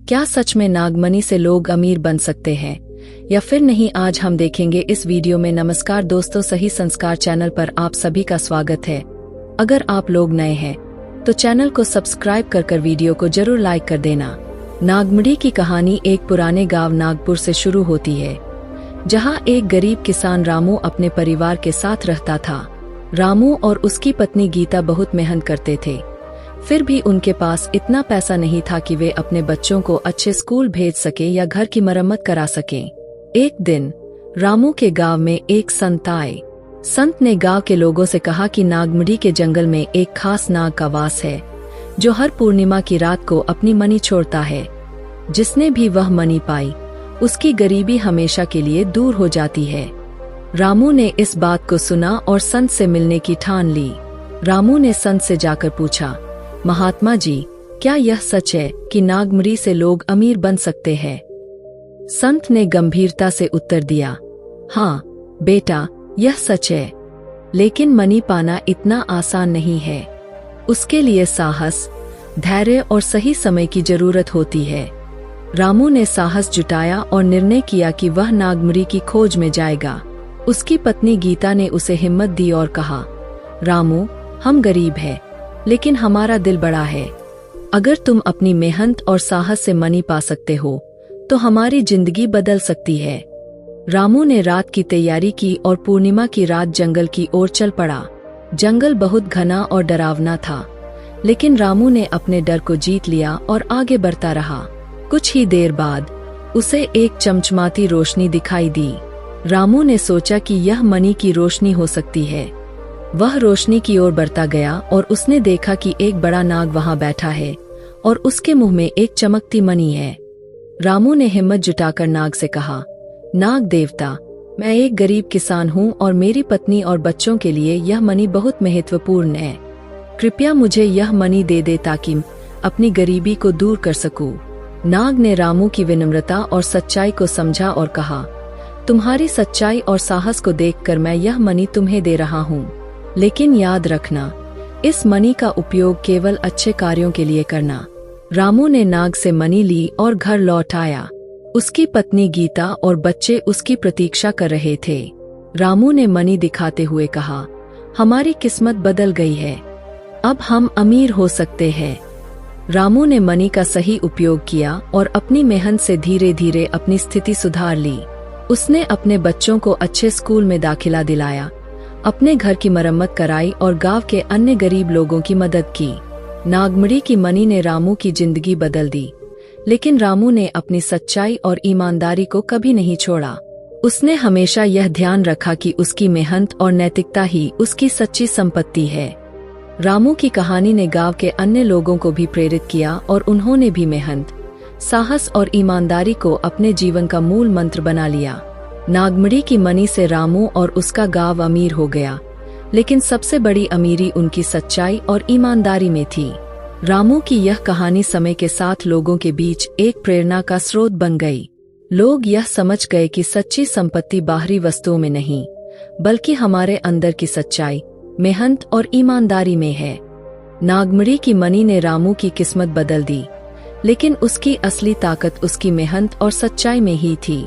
क्या सच में नागमणि से लोग अमीर बन सकते हैं या फिर नहीं, आज हम देखेंगे इस वीडियो में। नमस्कार दोस्तों, सही संस्कार चैनल पर आप सभी का स्वागत है। अगर आप लोग नए हैं तो चैनल को सब्सक्राइब कर वीडियो को जरूर लाइक कर देना। नागमणि की कहानी एक पुराने गांव नागपुर से शुरू होती है, जहां एक गरीब किसान रामू अपने परिवार के साथ रहता था। रामू और उसकी पत्नी गीता बहुत मेहनत करते थे, फिर भी उनके पास इतना पैसा नहीं था कि वे अपने बच्चों को अच्छे स्कूल भेज सके या घर की मरम्मत करा सके। एक दिन रामू के गांव में एक संत आए। संत ने गांव के लोगों से कहा कि नागमणि के जंगल में एक खास नाग का वास है, जो हर पूर्णिमा की रात को अपनी मणि छोड़ता है। जिसने भी वह मणि पाई, उसकी गरीबी हमेशा के लिए दूर हो जाती है। रामू ने इस बात को सुना और संत से मिलने की ठान ली। रामू ने संत से जाकर पूछा, महात्मा जी, क्या यह सच है कि नागमणि से लोग अमीर बन सकते हैं? संत ने गंभीरता से उत्तर दिया, हाँ बेटा, यह सच है, लेकिन मणि पाना इतना आसान नहीं है। उसके लिए साहस, धैर्य और सही समय की जरूरत होती है। रामू ने साहस जुटाया और निर्णय किया कि वह नागमणि की खोज में जाएगा। उसकी पत्नी गीता ने उसे हिम्मत दी और कहा, रामू, हम गरीब हैं, लेकिन हमारा दिल बड़ा है। अगर तुम अपनी मेहनत और साहस से मणि पा सकते हो तो हमारी जिंदगी बदल सकती है। रामू ने रात की तैयारी की और पूर्णिमा की रात जंगल की ओर चल पड़ा। जंगल बहुत घना और डरावना था, लेकिन रामू ने अपने डर को जीत लिया और आगे बढ़ता रहा। कुछ ही देर बाद उसे एक चमचमाती रोशनी दिखाई दी। रामू ने सोचा कि यह मणि की रोशनी हो सकती है। वह रोशनी की ओर बढ़ता गया और उसने देखा कि एक बड़ा नाग वहां बैठा है और उसके मुंह में एक चमकती मणि है। रामू ने हिम्मत जुटाकर नाग से कहा, नाग देवता, मैं एक गरीब किसान हूँ और मेरी पत्नी और बच्चों के लिए यह मणि बहुत महत्वपूर्ण है। कृपया मुझे यह मणि दे दे ताकि अपनी गरीबी को दूर कर सकूं। नाग ने रामू की विनम्रता और सच्चाई को समझा और कहा, तुम्हारी सच्चाई और साहस को देखकर मैं यह मणि तुम्हें दे रहा हूँ, लेकिन याद रखना, इस मणि का उपयोग केवल अच्छे कार्यों के लिए करना। रामू ने नाग से मणि ली और घर लौट आया। उसकी पत्नी गीता और बच्चे उसकी प्रतीक्षा कर रहे थे। रामू ने मणि दिखाते हुए कहा, हमारी किस्मत बदल गई है, अब हम अमीर हो सकते हैं। रामू ने मणि का सही उपयोग किया और अपनी मेहनत से धीरे धीरे अपनी स्थिति सुधार ली। उसने अपने बच्चों को अच्छे स्कूल में दाखिला दिलाया, अपने घर की मरम्मत कराई और गांव के अन्य गरीब लोगों की मदद की। नागमणि की मणि ने रामू की जिंदगी बदल दी, लेकिन रामू ने अपनी सच्चाई और ईमानदारी को कभी नहीं छोड़ा। उसने हमेशा यह ध्यान रखा कि उसकी मेहनत और नैतिकता ही उसकी सच्ची संपत्ति है। रामू की कहानी ने गांव के अन्य लोगों को भी प्रेरित किया और उन्होंने भी मेहनत, साहस और ईमानदारी को अपने जीवन का मूल मंत्र बना लिया। नागमणि की मणि से रामू और उसका गांव अमीर हो गया, लेकिन सबसे बड़ी अमीरी उनकी सच्चाई और ईमानदारी में थी। रामू की यह कहानी समय के साथ लोगों के बीच एक प्रेरणा का स्रोत बन गई। लोग यह समझ गए कि सच्ची संपत्ति बाहरी वस्तुओं में नहीं, बल्कि हमारे अंदर की सच्चाई, मेहनत और ईमानदारी में है। नागमणि की मणि ने रामू की किस्मत बदल दी, लेकिन उसकी असली ताकत उसकी मेहनत और सच्चाई में ही थी।